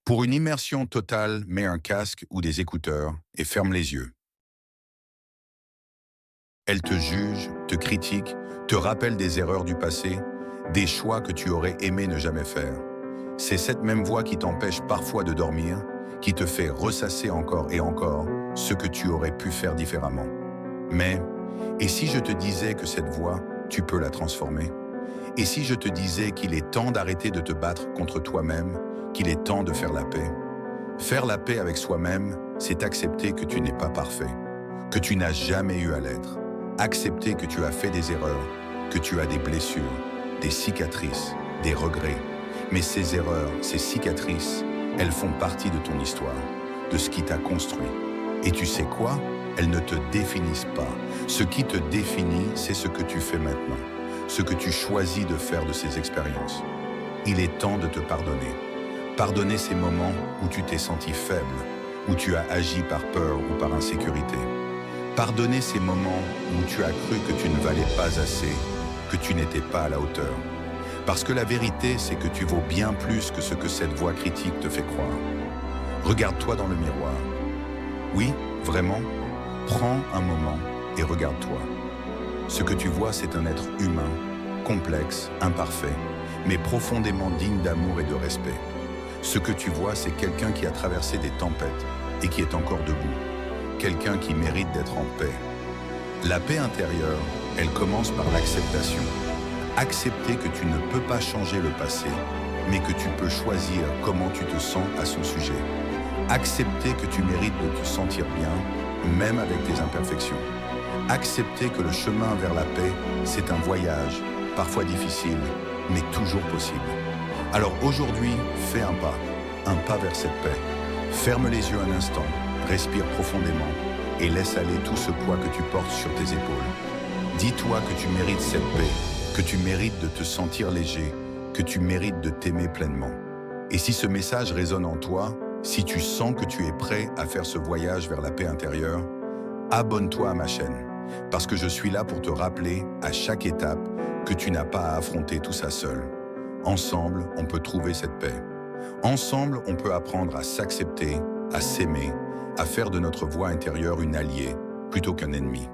Pour une immersion totale, mets un casque ou des écouteurs et ferme les yeux. Elle te juge, te critique, te rappelle des erreurs du passé, des choix que tu aurais aimé ne jamais faire. C'est cette même voix qui t'empêche parfois de dormir, qui te fait ressasser encore et encore ce que tu aurais pu faire différemment. Mais, et si je te disais que cette voix, tu peux la transformer? Et si je te disais qu'il est temps d'arrêter de te battre contre toi-même, qu'il est temps de faire la paix? Faire la paix avec soi-même, c'est accepter que tu n'es pas parfait, que tu n'as jamais eu à l'être. Accepter que tu as fait des erreurs, que tu as des blessures, des cicatrices, des regrets. Mais ces erreurs, ces cicatrices, elles font partie de ton histoire, de ce qui t'a construit. Et tu sais quoi? Elles ne te définissent pas. Ce qui te définit, c'est ce que tu fais maintenant, ce que tu choisis de faire de ces expériences. Il est temps de te pardonner. Pardonner ces moments où tu t'es senti faible, où tu as agi par peur ou par insécurité. Pardonner ces moments où tu as cru que tu ne valais pas assez, que tu n'étais pas à la hauteur. Parce que la vérité, c'est que tu vaux bien plus que ce que cette voix critique te fait croire. Regarde-toi dans le miroir. Oui, vraiment, prends un moment et regarde-toi. Ce que tu vois, c'est un être humain, complexe, imparfait, mais profondément digne d'amour et de respect. Ce que tu vois, c'est quelqu'un qui a traversé des tempêtes et qui est encore debout. Quelqu'un qui mérite d'être en paix. La paix intérieure, elle commence par l'acceptation. Accepter que tu ne peux pas changer le passé, mais que tu peux choisir comment tu te sens à son sujet. Accepter que tu mérites de te sentir bien, même avec tes imperfections. Accepter que le chemin vers la paix, c'est un voyage, parfois difficile, mais toujours possible. Alors aujourd'hui, fais un pas vers cette paix. Ferme les yeux un instant, respire profondément et laisse aller tout ce poids que tu portes sur tes épaules. Dis-toi que tu mérites cette paix, que tu mérites de te sentir léger, que tu mérites de t'aimer pleinement. Et si ce message résonne en toi, si tu sens que tu es prêt à faire ce voyage vers la paix intérieure, abonne-toi à ma chaîne, parce que je suis là pour te rappeler à chaque étape que tu n'as pas à affronter tout ça seul. Ensemble, on peut trouver cette paix. Ensemble, on peut apprendre à s'accepter, à s'aimer, à faire de notre voix intérieure une alliée plutôt qu'un ennemi.